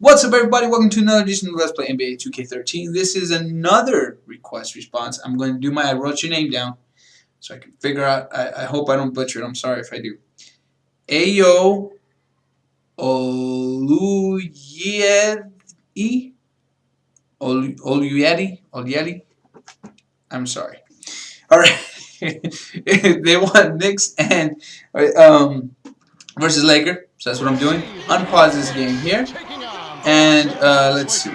What's up, everybody? Welcome to another edition of Let's Play NBA 2K13. This is another request response. I'm going to do I wrote your name down so I can figure out. I hope I don't butcher it. I'm sorry if I do. Ayo Oluyedi? Oluyedi? I'm sorry. Alright. They want Knicks and versus Lakers. So that's what I'm doing. Unpause this game here. And let's see.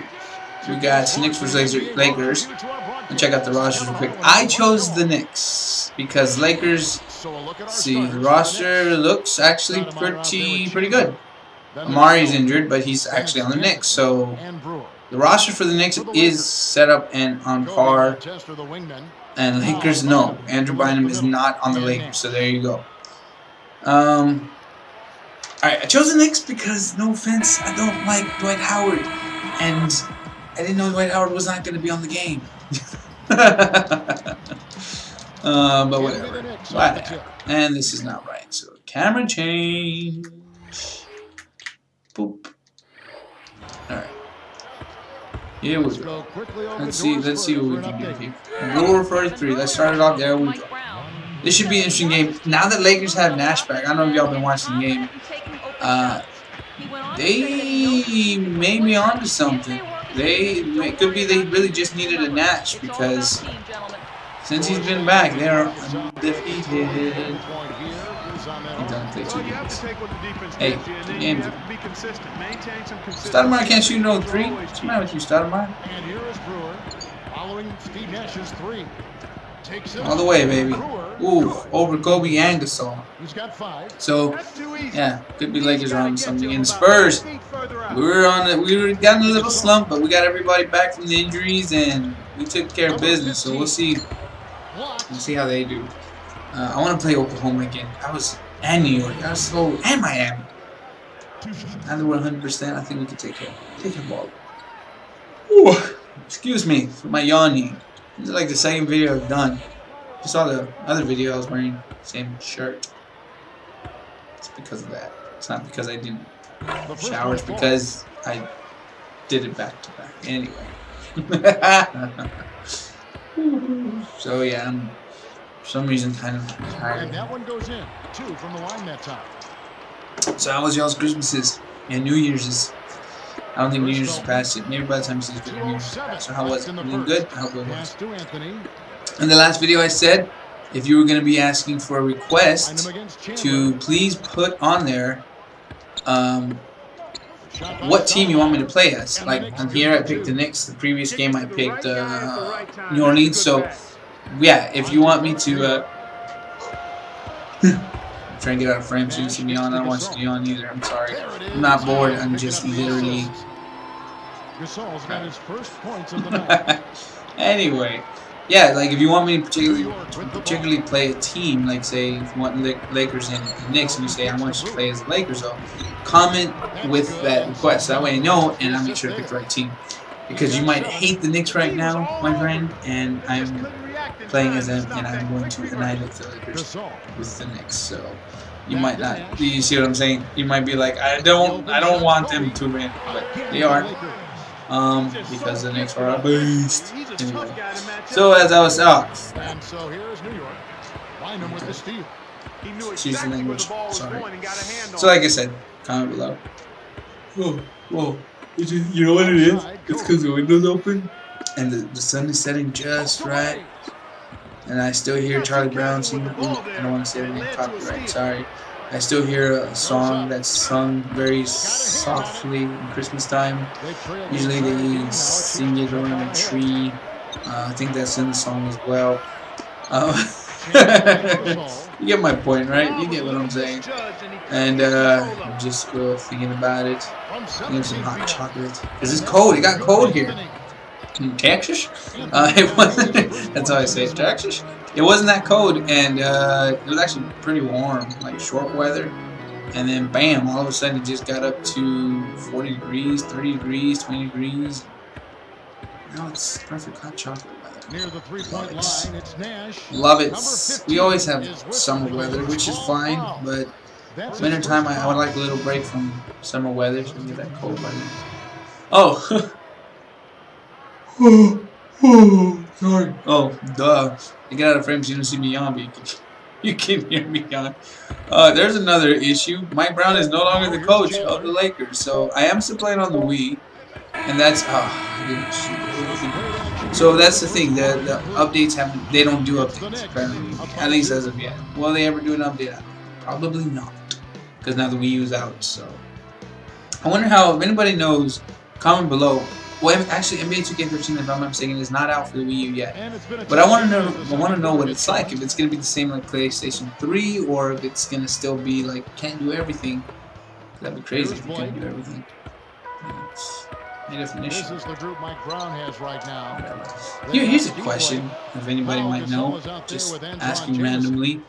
We got Knicks versus Lakers. And check out the rosters real quick. I chose the Knicks because Lakers. See, the roster looks actually pretty good. Amari's injured, but he's actually on the Knicks. So the roster for the Knicks is set up and on par. And Lakers, no. Andrew Bynum is not on the Lakers. So there you go. Alright, I chose the Knicks because, no offense, I don't like Dwight Howard. And I didn't know Dwight Howard was not going to be on the game. But whatever. And this is not right. So, camera change. Boop. Alright. Here we go. Let's see what we can do here. Roar for 3. Let's start it off. There we go. This should be an interesting game. Now that Lakers have Nash back, I don't know if y'all been watching the game. They may be onto something. It could be they really just needed a Nash because since he's been back, they are undefeated. He doesn't play 2 games. Hey, 2 games. Stoudemire can't shoot no 3. What's the matter with you, Stoudemire? All the way, baby. Ooh, over Kobe and Gasol. So, yeah, could be Lakers on something. And Spurs, we were got in a little slump, but we got everybody back from the injuries and we took care of business. So we'll see. We'll see how they do. I want to play Oklahoma again. And New York. And Miami. Now that we're 100%, I think we can take care of ball. Ooh, excuse me for my yawning. This is like the second video I've done. You saw the other video I was wearing the same shirt. It's because of that. It's not because I didn't shower. It's because I did it back to back. Anyway. So yeah, I'm for some reason kind of tired. And that one goes in. 2 from the line that time. So how was y'all's Christmases and New Year's? I don't think New Year's is past yet. Maybe by the time you see this video, New Year's is past. So how was it? Doing good? I hope it was. In the last video I said, if you were going to be asking for a request to please put on there what team you want me to play as. Like, on here I picked the Knicks. The previous game I picked New Orleans. So, yeah, if you want me to... I'm trying to get out of frame so you can see me on. I don't want you to be on either. I'm sorry. I'm not bored. I'm just literally... Anyway, yeah, like if you want me to particularly play a team, like say if you want Lakers and Knicks, and you say I want you to play as the Lakers, so comment with that request. That way I know, and I'll make sure to pick the right team. Because you might hate the Knicks right now, my friend, and I'm playing as them, and I'm going to annihilate the Lakers with the Knicks. So you might not. You see what I'm saying? You might be like, I don't want them to win, but they are. Because the Knicks are a beast. Anyway. So as I was excuse the language. Sorry. So like I said, comment below. Whoa. You know what it is? It's because the window's open and the sun is setting just right. And I still hear Charlie Brown sing. I don't want to say everything copyright. Sorry. I still hear a song that's sung very softly in Christmas time. Usually they sing it around a tree. I think that's in the song as well. You get my point, right? You get what I'm saying. And I'm just thinking about it. Getting some hot chocolate. Because it's cold. It got cold here. In Texas? It wasn't. That's how I say it. Texas? It wasn't that cold, and it was actually pretty warm, like short weather. And then, bam, all of a sudden it just got up to 40 degrees, 30 degrees, 20 degrees. Now it's perfect hot chocolate weather. Near the 3-point line, it's Nash. Love it. We always have summer weather, which is fine, but wintertime I would like a little break from summer weather so we get that cold weather. Oh. Sorry. Oh, duh. I get out of frame so you don't see me yawn, but you can hear me yawn. There's another issue. Mike Brown is no longer the coach of the Lakers, so I am still playing on the Wii, and that's I didn't shoot. So that's the thing. The updates haven't. They don't do updates apparently, at least as of yet. Will they ever do an update? Probably not, because now the Wii U's out. So I wonder how. If anybody knows, comment below. Well, actually, NBA 2K13, if I'm not mistaken, is not out for the Wii U yet. But I want to know. I want to know what it's like. If it's gonna be the same like PlayStation 3, or if it's gonna still be like can't do everything. That'd be crazy if you can't do everything. High definition. This is the group Mike Brown has right now. Here's a question, if anybody might know, just asking randomly.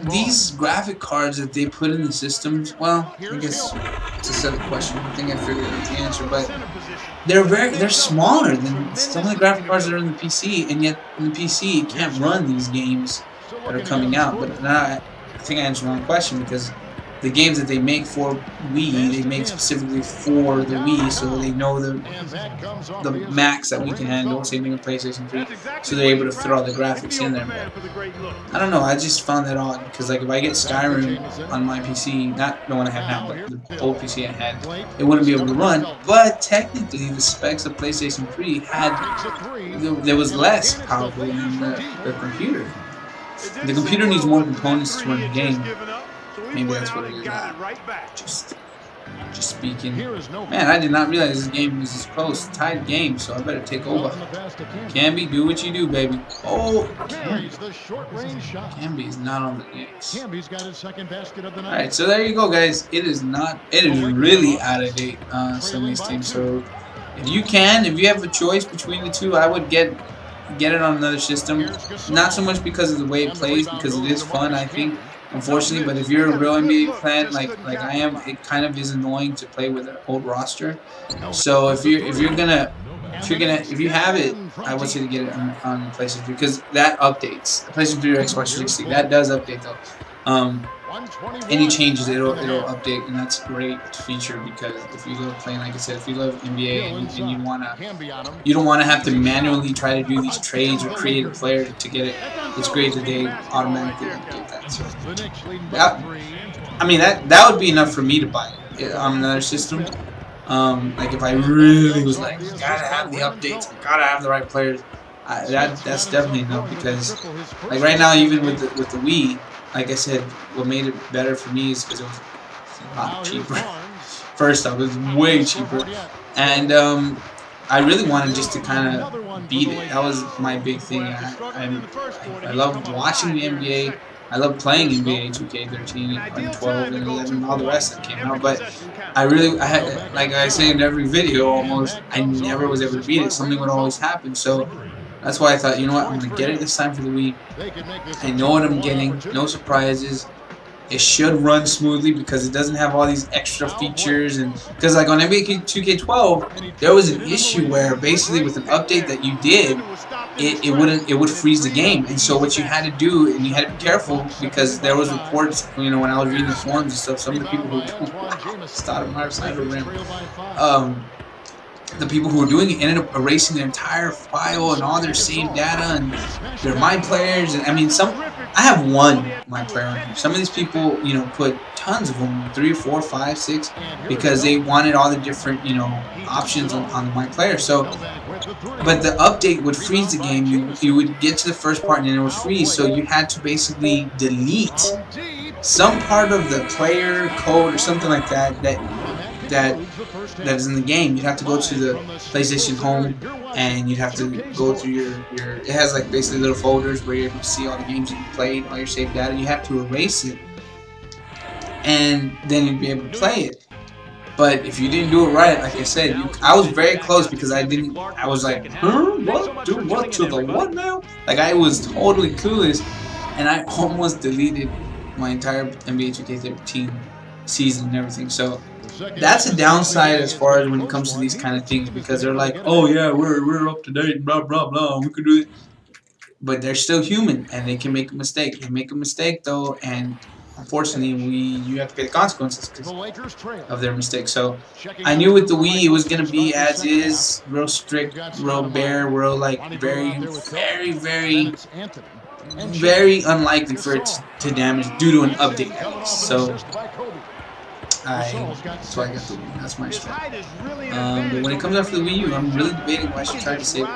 These graphic cards that they put in the systems, well, I guess it's a silly question. I think I figured out the answer, but they're smaller than some of the graphic cards that are in the PC, and yet in the PC you can't run these games that are coming out. But now I think I answered the wrong question, because the games that they make for Wii, they make specifically for the Wii, so they know the max that we can handle, same thing with PlayStation 3, so they're able to throw all the graphics in there. But I don't know, I just found that odd, because like if I get Skyrim on my PC, not the one I have now, but the old PC I had, it wouldn't be able to run, but technically the specs of PlayStation 3 there was less powerful than the computer. The computer needs more components to run the game. Maybe that's what it is. Just speaking. Man, I did not realize this game was this close. Tied game, so I better take over. Camby, do what you do, baby. Oh, Camby is not on the Knicks. Alright, so there you go, guys. It is really out of date, some of these teams. So if you have a choice between the two, I would get it on another system. Not so much because of the way it plays, because it is fun, I think. Unfortunately, but if you're a real NBA fan like I am, it kind of is annoying to play with an old roster. So if you have it, I want you to get it on PlayStation 3, because that updates. PlayStation 3 or Xbox 360, that does update though. Any changes, it'll update, and that's a great feature, because if you love playing, like I said, if you love NBA and you don't wanna have to manually try to do these trades or create a player to get it, it's great that they automatically update that. So that would be enough for me to buy it on another system. Like if I really was like, gotta have the updates, gotta have the right players, that's definitely enough, because like right now, even with the Wii, like I said, what made it better for me is because it was a lot cheaper. First off, it was way cheaper, and I really wanted just to kind of beat it. That was my big thing. I love watching the NBA. I love playing NBA 2K13 and 12 and 11 and all the rest that came out. But I had, like I say in every video almost, I never was able to beat it. Something would always happen. So that's why I thought, you know what, I'm going to get it this time for the Wii. I know what I'm getting, no surprises. It should run smoothly because it doesn't have all these extra features. And because like on NBA 2K12, there was an issue where basically with an update that you did, it would freeze the game. And so what you had to do, and you had to be careful, because there was reports, you know, when I was reading the forums and stuff, some of the people who started my side of the rim, the people who were doing it ended up erasing their entire file and all their saved data, and they're my players. And I mean, I have one my player on here. Some of these people, you know, put tons of them, 3, 4, 5, 6, because they wanted all the different, you know, options on my player. So, but the update would freeze the game. You would get to the first part and then it would freeze. So you had to basically delete some part of the player code or something like that that is in the game. You'd have to go to the PlayStation Home, and you'd have to go through your it has like basically little folders where you're able to see all the games that you played, all your saved data. You have to erase it, and then you'd be able to play it. But if you didn't do it right, like I said, I was very close, because I was like, huh? What? Do what to the what now? Like, I was totally clueless, and I almost deleted my entire NBA 2K13 season and everything. So that's a downside as far as when it comes to these kind of things, because they're like, oh yeah, we're up to date, blah blah blah, we could do it, but they're still human and they can make a mistake. They make a mistake though, and unfortunately, you have to pay the consequences of their mistakes. So I knew with the Wii it was gonna be as is, real strict, real bare, real like very unlikely for it to damage due to an update at least. So that's why I got the Wii. That's my strat. But when it comes out for the Wii U, I'm really debating if I should try to save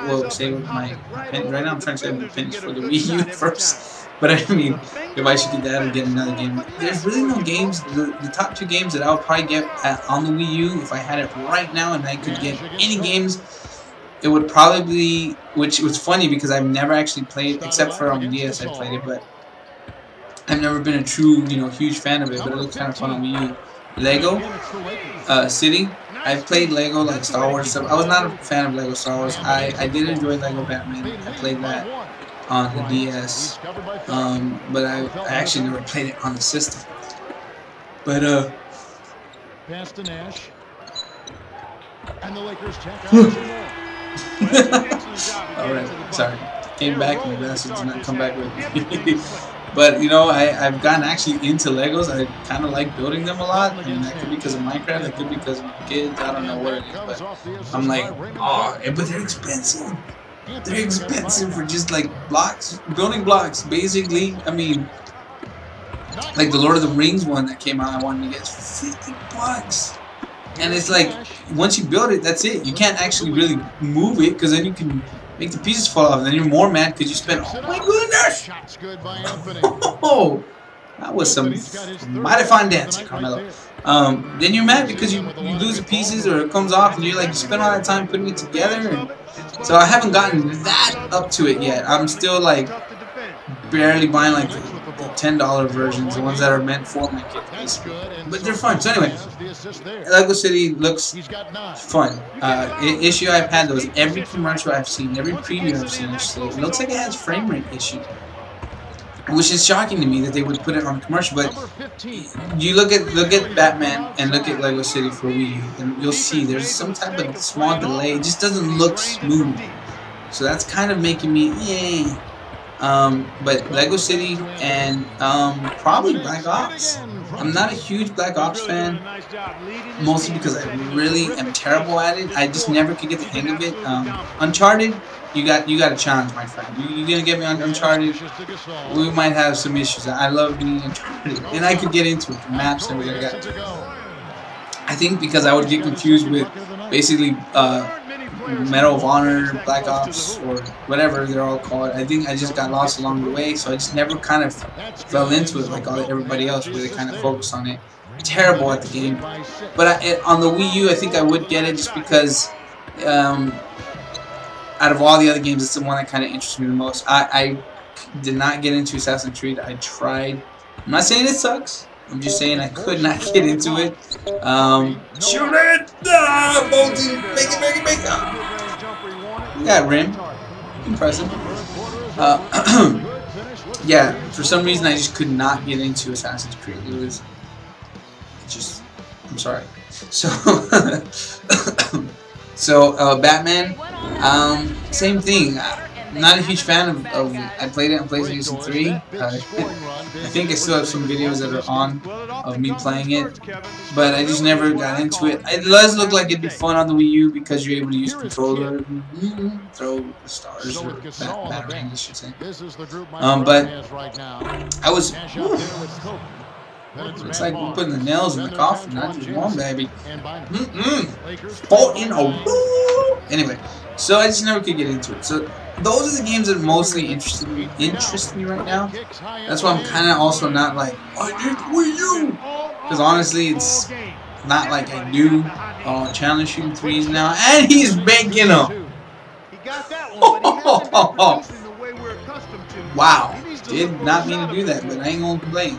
my pennies. Right now I'm trying to save my pennies for the Wii U first. But I mean, if I should get that or get another game. There's really no games. The top 2 games that I would probably get on the Wii U, if I had it right now and I could get any games, it would probably be, which was funny because I've never actually played, except for on DS I played it, but I've never been a true, huge fan of it, but it looks kind of fun on Wii U. Lego City. I've played Lego like Star Wars stuff. I was not a fan of Lego Star Wars. I did enjoy Lego Batman. I played that on the DS, but I actually never played it on the system. But alright, sorry. Came back and the bastard did not come back with me. But I've gotten actually into Legos. I kind of like building them a lot. I mean, that could be because of Minecraft. That could be because of my kids. I don't know what it is, but I'm like, oh, but they're expensive. They're expensive for just like blocks, building blocks. Basically, I mean, like the Lord of the Rings one that came out, I wanted to get $50. And it's like, once you build it, that's it. You can't actually really move it because then you can make the pieces fall off. And then you're more mad because you spent, oh my goodness! Oh, that was some mighty fine dancing, Carmelo. Then you're mad because you lose the pieces or it comes off and you're like, you spent all that time putting it together. And so I haven't gotten that up to it yet. I'm still like barely buying like the $10 versions, the ones that are meant for my kids, basically. But they're fun. So anyway, Lego City looks fun. Issue I've had though is every commercial I've seen, every preview I've seen, actually, it looks like it has frame rate issue, which is shocking to me that they would put it on a commercial. But you look at Batman and look at Lego City for Wii U, and you'll see there's some type of small delay. It just doesn't look smooth. So that's kind of making me, eh. But Lego City and probably Black Ops. I'm not a huge Black Ops fan, mostly because I really am terrible at it. I just never could get the hang of it. Uncharted, you got a challenge, my friend. You're gonna get me on Uncharted. We might have some issues. I love being Uncharted, and I could get into it. The maps and everything. I think because I would get confused with basically Medal of Honor, Black Ops, or whatever they're all called. I think I just got lost along the way, so I just never kind of fell into it like everybody else, where they kind of focus on it. Terrible at the game. But on the Wii U, I think I would get it just because out of all the other games, it's the one that kind of interests me the most. I did not get into Assassin's Creed. I tried. I'm not saying it sucks. I'm just saying I could not get into it. Shoot it! Ah, Bolton! Make it! Ah. Yeah, rim. Impressive. Yeah, for some reason I just could not get into Assassin's Creed. It was just, I'm sorry. So, Batman, same thing. I'm not a huge fan of I played it on PlayStation 3. I think I still have some videos that are on of me playing it, but I just never got into it. It does look like it'd be fun on the Wii U because you're able to use controller, throw stars or batarangs, I should say. But I was. It's like we're putting the nails in the coffin, not just one, baby. 4 in a row. Anyway, so I just never could get into it. So those are the games that mostly interest me right now. That's why I'm kind of also not like, I did Wii U, because honestly, it's not like I do. Challenge shooting threes now, and he's making them. Wow, did not mean to do that, but I ain't gonna complain.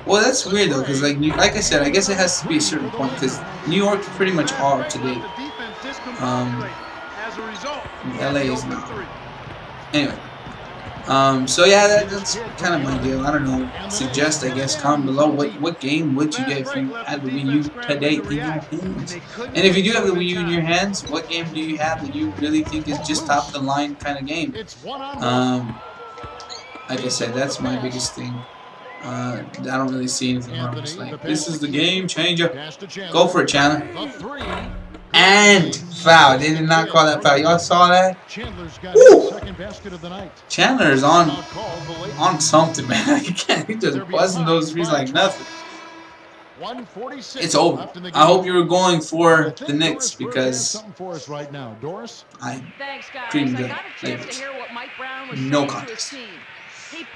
Well, that's weird though, because like I said, I guess it has to be a certain point, because New York is pretty much all up to date. LA is not. Anyway, so yeah, that's kind of my deal. I don't know. Suggest, I guess, comment below what game would you get if you had the Wii U today in your hands. And if you do have the Wii U in your hands, what game do you have that you really think is just top of the line kind of game? Like I said, that's my biggest thing. I don't really see anything wrong. Just like, this is the game changer. Go for it, Chandler. And foul. They did not call that foul. Y'all saw that? Woo! Chandler is on something, man. He just buzzing those threes like nothing. It's over. I hope you were going for the Knicks because I creamed the Lakers. No contest.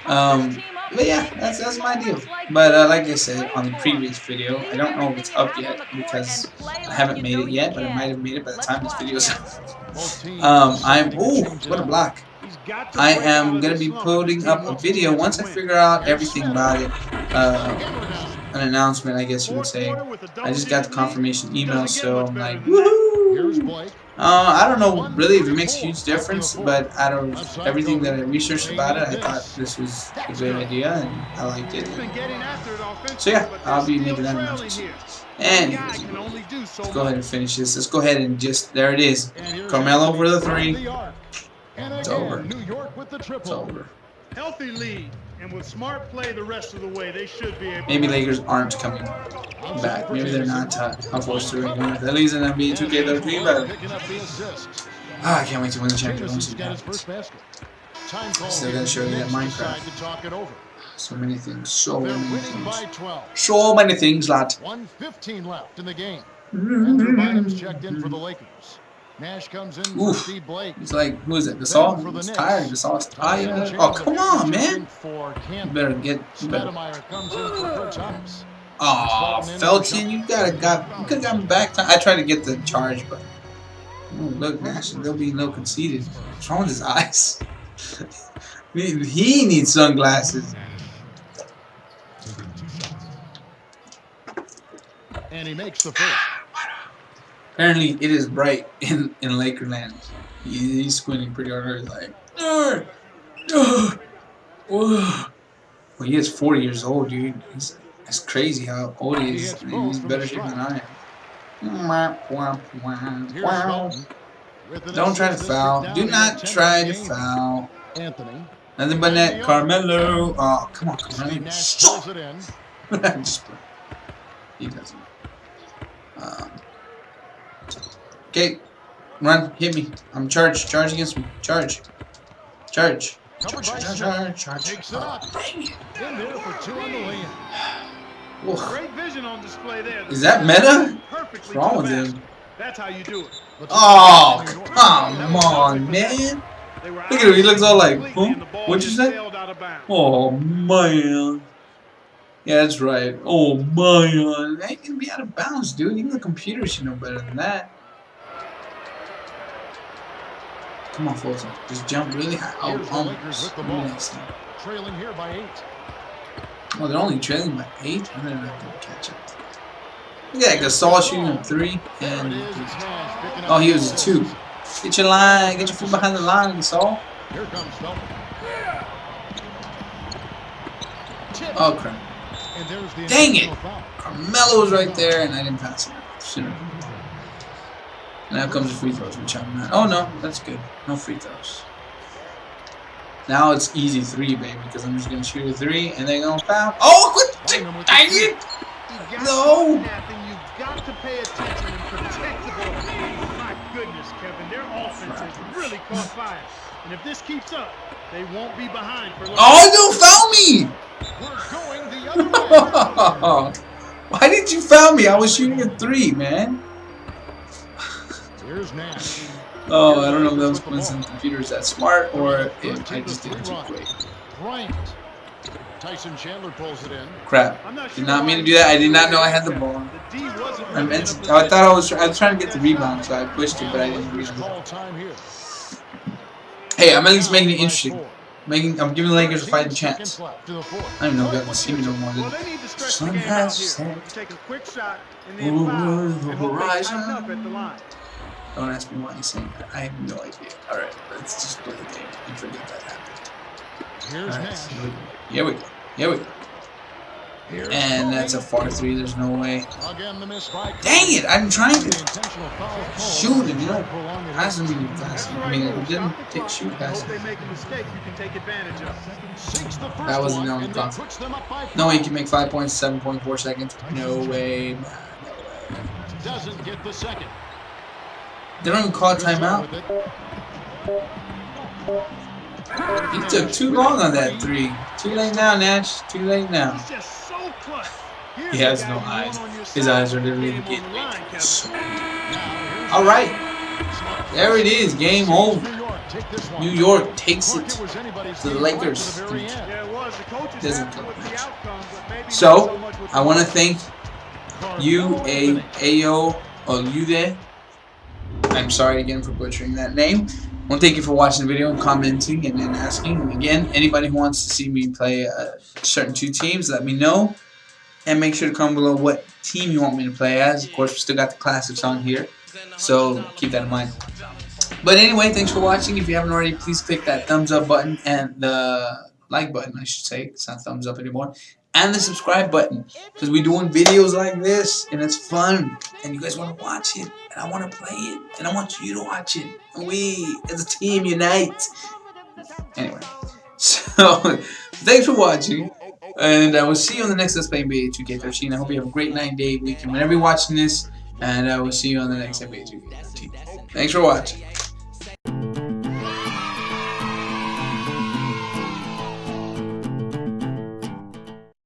But yeah, that's my deal. But like I said on the previous video, I don't know if it's up yet because I haven't made it yet, but I might have made it by the time this video is up. What a block. I am going to be putting up a video once I figure out everything about it. An announcement, I guess you would say. I just got the confirmation email, so I'm like, woohoo! I don't know really if it makes a huge difference, but out of everything that I researched about it, I thought this was a good idea and I liked it. So yeah, I'll be making that announcement. And let's go ahead and finish this. Let's go ahead and just, there it is. Carmelo for the 3. It's over. It's over. Healthy lead, and with smart play the rest of the way, they should be able. Maybe Lakers aren't coming back. Maybe they're not forced to anymore. At least in NBA 2K13, but I can't wait to win the championship. Still gotta show you that Minecraft. So many things. So many things. So many things, lad. 1:15 left in the game. Andrew Bynum's checked in for the Lakers. Nash comes in for Steve Blake. It's like, who is it? Gasol? He's tired. Gasol's tired. Oh, come on, man. You better get. Oh, Felton, you could have got me back. I tried to get the charge, but look, Nash, there'll be no conceded. What's wrong with his eyes? He needs sunglasses. And he makes the first. Apparently, it is bright in Lakerland. He's squinting pretty hard. He's like, well, he is 40 years old, dude. It's crazy how old he is. He's better shape than I am. Don't try to foul. Do not try to foul. Nothing but net. Carmelo. Oh, come on, Carmelo. Stop. He doesn't. Okay, run, hit me. I'm charged. Charge against me. Charge. Charge. Charge. Takes it up. Dang it. In there for 2 on the lane. Great vision on display there. Is that meta? What's wrong with him? That's how you do it. Oh, come on, man. Look at him. He looks all like, huh? What'd you say? Oh, man. Yeah, that's right. Oh, man. That ain't gonna be out of bounds, dude. Even the computer should know better than that. Come on, Fulton. Just jump really high. Oh, almost. Trailing here by 8. Oh, they're only trailing by 8? I'm not going to catch up. Look at that. Gasol shooting a 3. And oh, he was a 2. Get your line. Get your feet behind the line, Gasol. Here comes Felton. Oh, crap. Dang it. Carmelo was right there, and I didn't pass it. Should've. Now comes the free throws, which I'm not. Oh, no. That's good. No free throws. Now it's easy 3, baby, because I'm just going to shoot a 3, and they're going to foul. Oh, good. Dang it. No. You've got to pay attention and protect the ball. My goodness, Kevin. Their offense has really caught fire. And if this keeps up, they won't be behind for long. Oh, don't foul me. We're going the other way. Why did you foul me? I was shooting a 3, man. Here's Nash. Oh, I don't know if that was coincidence. The computer is that smart, or if I just did it too quick. Bryant. Tyson Chandler pulls it in. Crap! Did not mean to do that. I did not know I had the ball. I thought I was trying to get the rebound, so I pushed it, but I didn't realize. Hey, I'm at least making it interesting. I'm giving the Lakers a fighting chance. I don't even know if you can see me no more. The sun has set over the horizon. Don't ask me why he's saying that. I have no idea. Alright, let's just play the game and forget that happened. Alright, here we go. Here we go. And that's a far 3. There's no way. Again, the miss by Dang it! I'm trying to intentional foul call. shoot him, you know. Passing me fast. I mean, it didn't take shoot pass. Hope they make a mistake you can take advantage of. That wasn't the only clock. No way you can make 5 points, 7.4 seconds. No way, man. Doesn't get the second. They don't even call a timeout. He took too long on that 3. Too late now, Nash. Too late now. He's just so clutch. He has no eyes. His eyes are literally getting alright. There it is. Game over. New York takes it to the Lakers. Doesn't count. So, I want to thank you, Ayo Olude. I'm sorry again for butchering that name. I want to thank you for watching the video and commenting and then asking. And again, anybody who wants to see me play certain 2 teams, let me know. And make sure to comment below what team you want me to play as. Of course, we still got the classics on here, so keep that in mind. But anyway, thanks for watching. If you haven't already, please click that thumbs up button and the like button, I should say. It's not thumbs up anymore. And the subscribe button, because we're doing videos like this, and it's fun. And you guys want to watch it, and I want to play it, and I want you to watch it. And we, as a team, unite. Anyway, so thanks for watching. And I will see you on the next Let's Play NBA 2K13. I hope you have a great 9-day weekend whenever you're watching this. And I will see you on the next NBA 2K13. Thanks for watching.